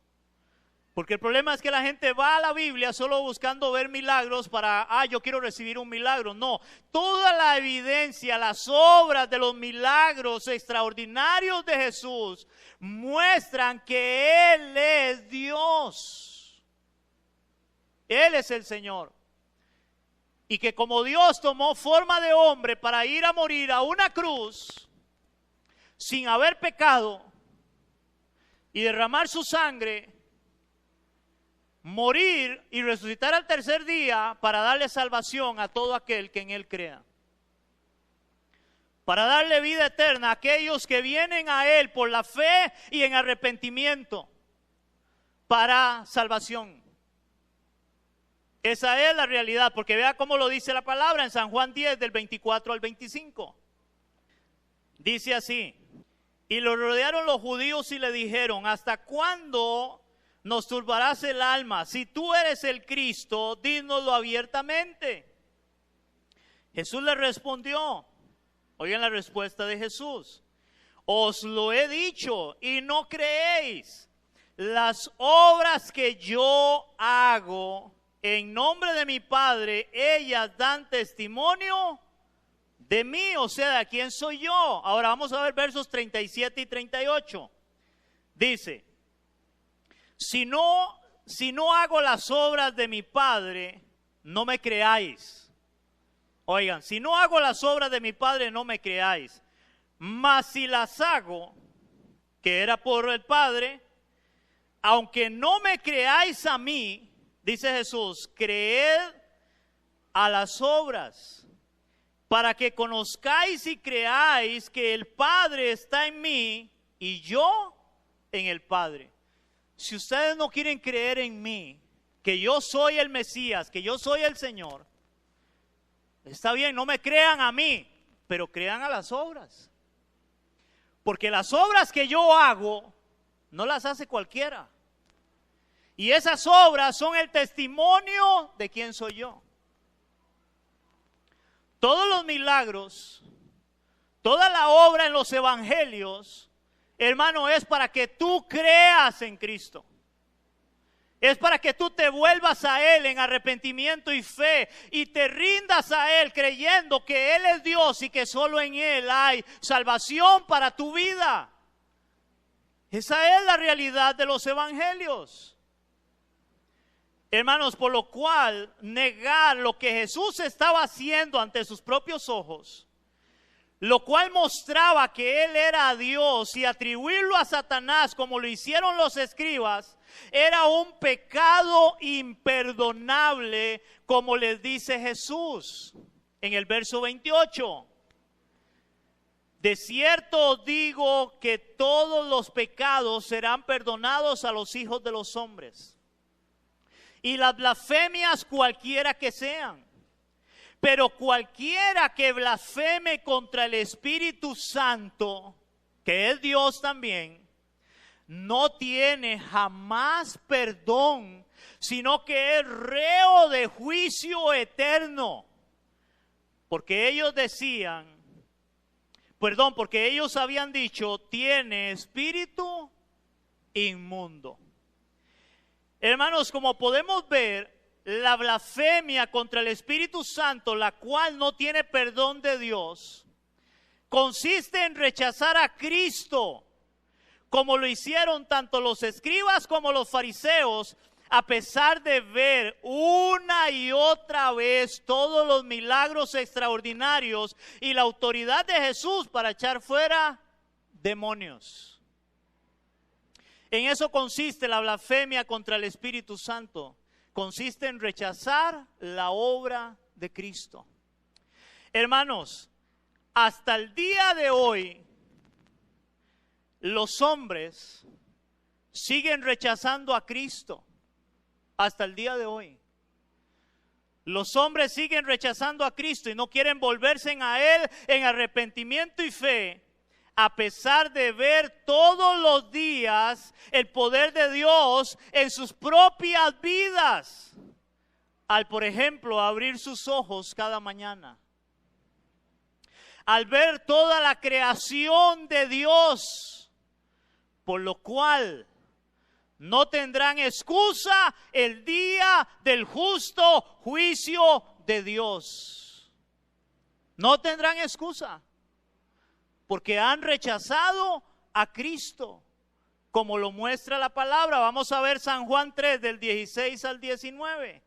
Speaker 1: Porque el problema es que la gente va a la Biblia solo buscando ver milagros para, yo quiero recibir un milagro. No, toda la evidencia, las obras de los milagros extraordinarios de Jesús muestran que Él es Dios. Él es el Señor. Y que como Dios tomó forma de hombre para ir a morir a una cruz sin haber pecado y derramar su sangre, morir y resucitar al tercer día para darle salvación a todo aquel que en Él crea. Para darle vida eterna a aquellos que vienen a Él por la fe y en arrepentimiento para salvación. Esa es la realidad, porque vea cómo lo dice la palabra en San Juan 10 del 24 al 25. Dice así: y lo rodearon los judíos y le dijeron: ¿hasta cuándo nos turbarás el alma? Si tú eres el Cristo, dínoslo abiertamente. Jesús le respondió, oigan la respuesta de Jesús: os lo he dicho y no creéis. Las obras que yo hago en nombre de mi Padre, ellas dan testimonio de mí, o sea, ¿de quién soy yo? Ahora vamos a ver versos 37 y 38. Dice: si no hago las obras de mi Padre, no me creáis. Oigan, si no hago las obras de mi Padre, no me creáis. Mas si las hago, que era por el Padre, aunque no me creáis a mí, dice Jesús, creed a las obras, para que conozcáis y creáis que el Padre está en mí y yo en el Padre. Si ustedes no quieren creer en mí, que yo soy el Mesías, que yo soy el Señor, está bien, no me crean a mí, pero crean a las obras. Porque las obras que yo hago, no las hace cualquiera. Y esas obras son el testimonio de quién soy yo. Todos los milagros, toda la obra en los evangelios, hermano, es para que tú creas en Cristo. Es para que tú te vuelvas a Él en arrepentimiento y fe y te rindas a Él creyendo que Él es Dios y que solo en Él hay salvación para tu vida. Esa es la realidad de los evangelios. Hermanos, por lo cual negar lo que Jesús estaba haciendo ante sus propios ojos, lo cual mostraba que Él era Dios, y atribuirlo a Satanás como lo hicieron los escribas, era un pecado imperdonable, como les dice Jesús en el verso 28. De cierto os digo que todos los pecados serán perdonados a los hijos de los hombres, y las blasfemias cualquiera que sean. Pero cualquiera que blasfeme contra el Espíritu Santo, que es Dios también, no tiene jamás perdón, sino que es reo de juicio eterno. Porque ellos porque ellos habían dicho: tiene espíritu inmundo. Hermanos, como podemos ver, la blasfemia contra el Espíritu Santo, la cual no tiene perdón de Dios, consiste en rechazar a Cristo, como lo hicieron tanto los escribas como los fariseos, a pesar de ver una y otra vez todos los milagros extraordinarios y la autoridad de Jesús para echar fuera demonios. En eso consiste la blasfemia contra el Espíritu Santo. Consiste en rechazar la obra de Cristo. Hermanos, hasta el día de hoy, los hombres siguen rechazando a Cristo. hasta el día de hoy. Los hombres siguen rechazando a Cristo y no quieren volverse a Él en arrepentimiento y fe, a pesar de ver todos los días el poder de Dios en sus propias vidas, al, por ejemplo, abrir sus ojos cada mañana, al ver toda la creación de Dios, por lo cual no tendrán excusa el día del justo juicio de Dios. No tendrán excusa, porque han rechazado a Cristo, como lo muestra la palabra. Vamos a ver San Juan 3, del 16 al 19.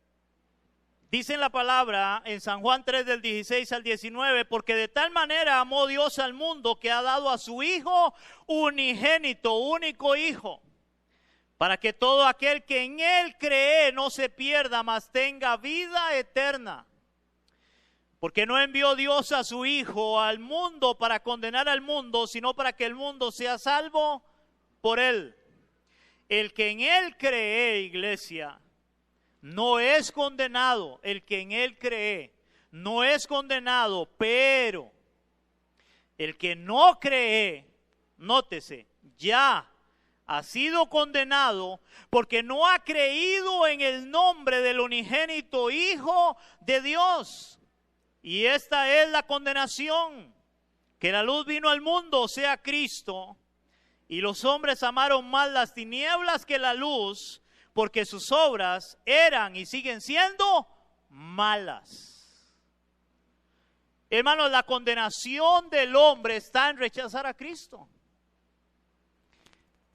Speaker 1: Dice en la palabra, en San Juan 3, del 16 al 19, porque de tal manera amó Dios al mundo que ha dado a su Hijo unigénito, único Hijo, para que todo aquel que en Él cree no se pierda, mas tenga vida eterna. Porque no envió Dios a su Hijo al mundo para condenar al mundo, sino para que el mundo sea salvo por Él. El que en Él cree, iglesia, no es condenado. El que en Él cree no es condenado, pero el que no cree, nótese, ya ha sido condenado porque no ha creído en el nombre del unigénito Hijo de Dios. Y esta es la condenación, que la luz vino al mundo, o sea, Cristo, y los hombres amaron más las tinieblas que la luz, porque sus obras eran y siguen siendo malas. Hermanos, la condenación del hombre está en rechazar a Cristo.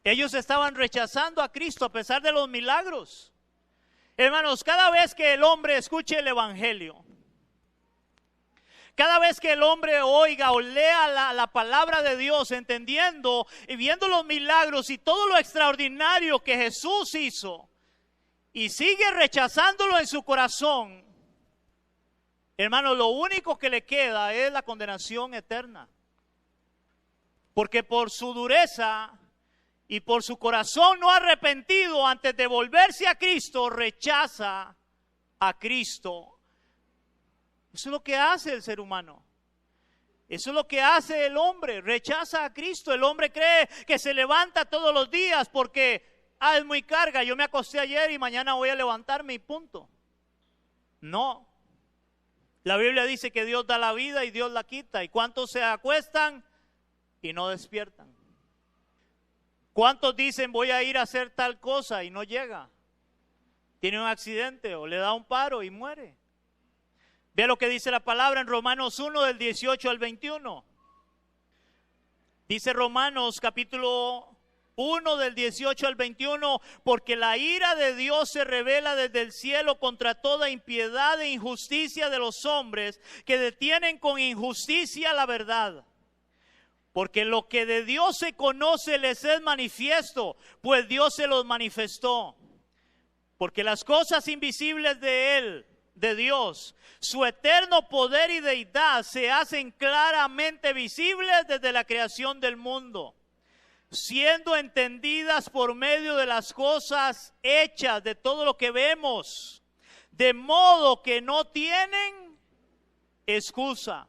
Speaker 1: Ellos estaban rechazando a Cristo a pesar de los milagros. Hermanos, cada vez que el hombre escuche el evangelio, cada vez que el hombre oiga o lea la palabra de Dios, entendiendo y viendo los milagros y todo lo extraordinario que Jesús hizo, y sigue rechazándolo en su corazón, hermano, lo único que le queda es la condenación eterna. Porque por su dureza y por su corazón no arrepentido antes de volverse a Cristo, rechaza a Cristo. Eso es lo que hace el ser humano. Eso es lo que hace el hombre, rechaza a Cristo. El hombre cree que se levanta todos los días porque es muy carga, yo me acosté ayer y mañana voy a levantarme y punto. No. La Biblia dice que Dios da la vida y Dios la quita. ¿Y cuántos se acuestan y no despiertan? ¿Cuántos dicen voy a ir a hacer tal cosa y no llega? Tiene un accidente o le da un paro y muere. Vea lo que dice la palabra en Romanos 1 del 18 al 21. Dice Romanos capítulo 1 del 18 al 21, porque la ira de Dios se revela desde el cielo contra toda impiedad e injusticia de los hombres que detienen con injusticia la verdad. Porque lo que de Dios se conoce les es manifiesto, pues Dios se los manifestó. Porque las cosas invisibles de Él, de Dios, su eterno poder y deidad se hacen claramente visibles desde la creación del mundo, siendo entendidas por medio de las cosas hechas, de todo lo que vemos, de modo que no tienen excusa.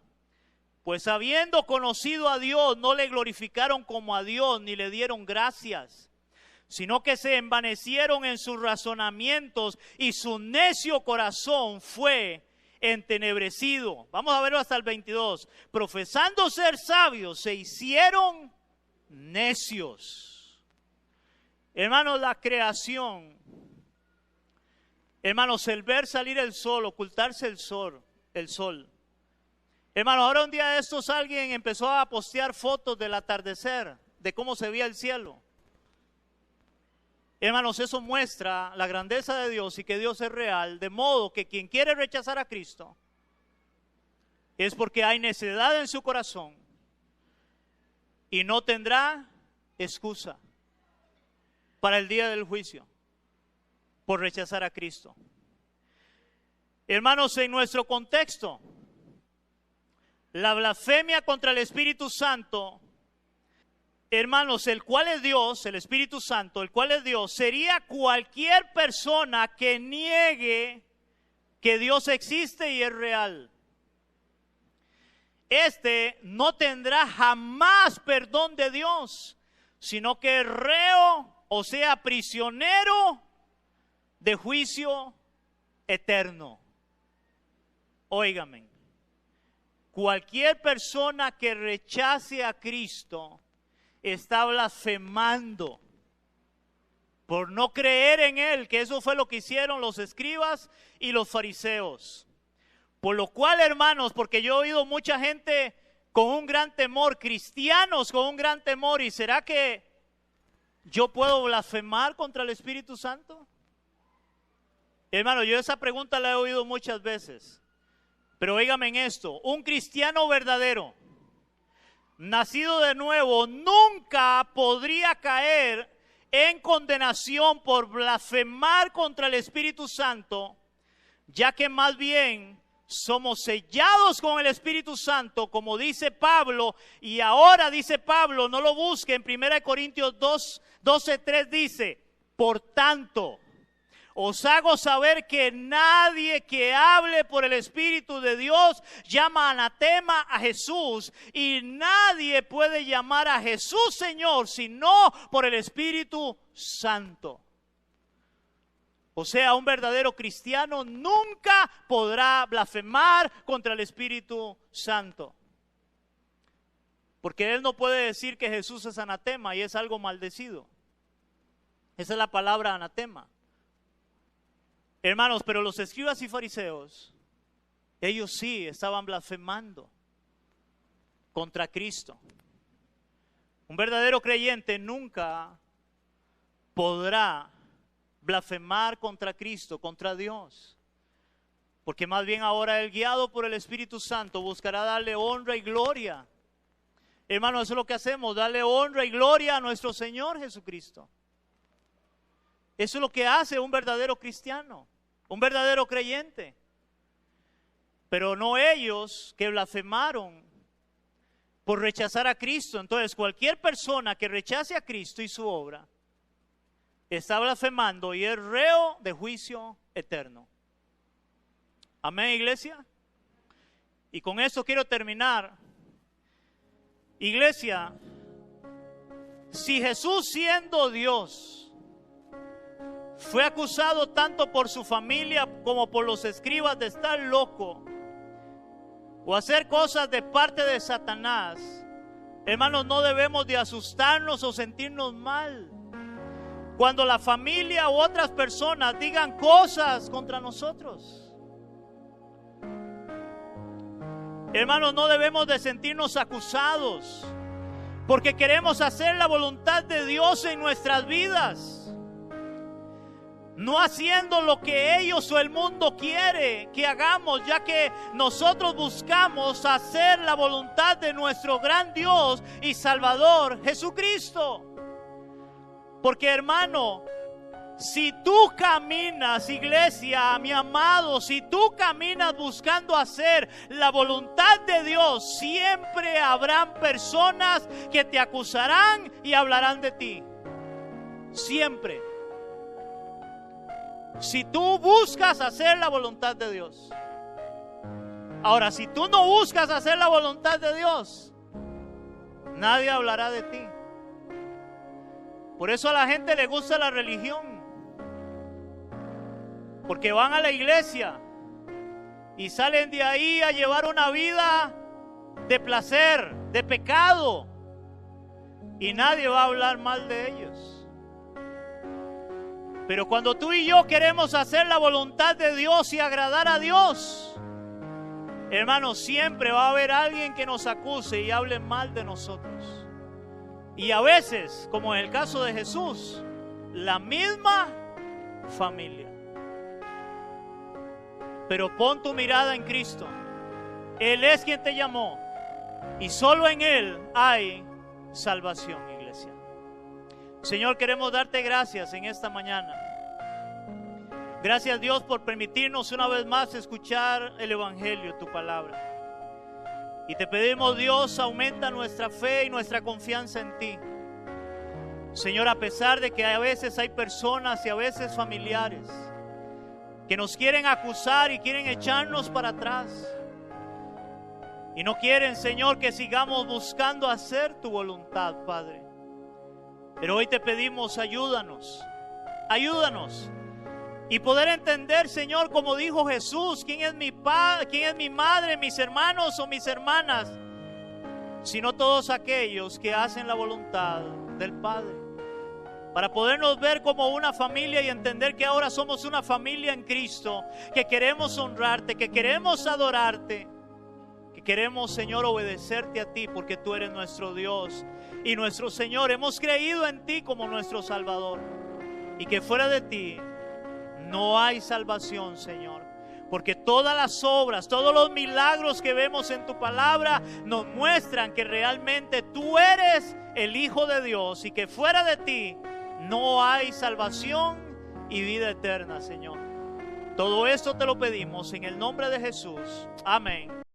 Speaker 1: Pues habiendo conocido a Dios, no le glorificaron como a Dios, ni le dieron gracias, sino que se envanecieron en sus razonamientos y su necio corazón fue entenebrecido. Vamos a verlo hasta el 22. Profesando ser sabios, se hicieron necios. Hermanos, la creación, hermanos, el ver salir el sol, ocultarse el sol. Hermanos, ahora un día de estos alguien empezó a postear fotos del atardecer, de cómo se veía el cielo. Hermanos, eso muestra la grandeza de Dios y que Dios es real, de modo que quien quiere rechazar a Cristo es porque hay necedad en su corazón y no tendrá excusa para el día del juicio por rechazar a Cristo. Hermanos, en nuestro contexto, la blasfemia contra el Espíritu Santo hermanos, el cual es Dios, el Espíritu Santo, el cual es Dios, sería cualquier persona que niegue que Dios existe y es real. Este no tendrá jamás perdón de Dios, sino que es reo, o sea, prisionero de juicio eterno. Óigame, cualquier persona que rechace a Cristo está blasfemando por no creer en Él, que eso fue lo que hicieron los escribas y los fariseos. Por lo cual, hermanos, porque yo he oído mucha gente con un gran temor, cristianos con un gran temor, ¿y será que yo puedo blasfemar contra el Espíritu Santo? Hermano, yo esa pregunta la he oído muchas veces, pero óigame en esto, un cristiano verdadero, nacido de nuevo, nunca podría caer en condenación por blasfemar contra el Espíritu Santo, ya que más bien somos sellados con el Espíritu Santo, como dice Pablo, y ahora dice Pablo, no lo busquen, 1 Corintios 12:3 dice, por tanto, os hago saber que nadie que hable por el Espíritu de Dios llama anatema a Jesús, y nadie puede llamar a Jesús Señor sino por el Espíritu Santo. O sea, un verdadero cristiano nunca podrá blasfemar contra el Espíritu Santo. Porque él no puede decir que Jesús es anatema y es algo maldecido. Esa es la palabra anatema. Hermanos, pero los escribas y fariseos, ellos sí estaban blasfemando contra Cristo. Un verdadero creyente nunca podrá blasfemar contra Cristo, contra Dios. Porque más bien ahora él, guiado por el Espíritu Santo, buscará darle honra y gloria. Hermanos, eso es lo que hacemos, darle honra y gloria a nuestro Señor Jesucristo. Eso es lo que hace un verdadero cristiano, un verdadero creyente. Pero no ellos que blasfemaron por rechazar a Cristo. Entonces, cualquier persona que rechace a Cristo y su obra está blasfemando y es reo de juicio eterno. Amén, iglesia. Y con eso quiero terminar. Iglesia, si Jesús, siendo Dios, fue acusado tanto por su familia como por los escribas de estar loco o hacer cosas de parte de Satanás, hermanos, no debemos de asustarnos o sentirnos mal cuando la familia u otras personas digan cosas contra nosotros. Hermanos, no debemos de sentirnos acusados porque queremos hacer la voluntad de Dios en nuestras vidas, no haciendo lo que ellos o el mundo quiere que hagamos, ya que nosotros buscamos hacer la voluntad de nuestro gran Dios y Salvador Jesucristo. Porque, hermano, si tú caminas, iglesia, mi amado, si tú caminas buscando hacer la voluntad de Dios, siempre habrán personas que te acusarán y hablarán de ti. Siempre. Si tú buscas hacer la voluntad de Dios. Ahora, si tú no buscas hacer la voluntad de Dios, nadie hablará de ti. Por eso a la gente le gusta la religión, porque van a la iglesia y salen de ahí a llevar una vida de placer, de pecado, y nadie va a hablar mal de ellos. Pero cuando tú y yo queremos hacer la voluntad de Dios y agradar a Dios, hermanos, siempre va a haber alguien que nos acuse y hable mal de nosotros. Y a veces, como en el caso de Jesús, la misma familia. Pero pon tu mirada en Cristo. Él es quien te llamó y solo en Él hay salvación, iglesia. Señor, queremos darte gracias en esta mañana. Gracias, Dios, por permitirnos una vez más escuchar el Evangelio, tu palabra. Y te pedimos, Dios, aumenta nuestra fe y nuestra confianza en ti. Señor, a pesar de que a veces hay personas y a veces familiares que nos quieren acusar y quieren echarnos para atrás. Y no quieren, Señor, que sigamos buscando hacer tu voluntad, Padre. Pero hoy te pedimos, ayúdanos. Ayúdanos. Y poder entender, Señor, como dijo Jesús, quién es mi padre, quién es mi madre, mis hermanos o mis hermanas, sino todos aquellos que hacen la voluntad del Padre. Para podernos ver como una familia y entender que ahora somos una familia en Cristo, que queremos honrarte, que queremos adorarte, que queremos, Señor, obedecerte a ti, porque tú eres nuestro Dios y nuestro Señor. Hemos creído en ti como nuestro Salvador, y que fuera de ti no hay salvación, Señor. Porque todas las obras, todos los milagros que vemos en tu palabra nos muestran que realmente tú eres el Hijo de Dios, y que fuera de ti no hay salvación y vida eterna, Señor. Todo esto te lo pedimos en el nombre de Jesús. Amén.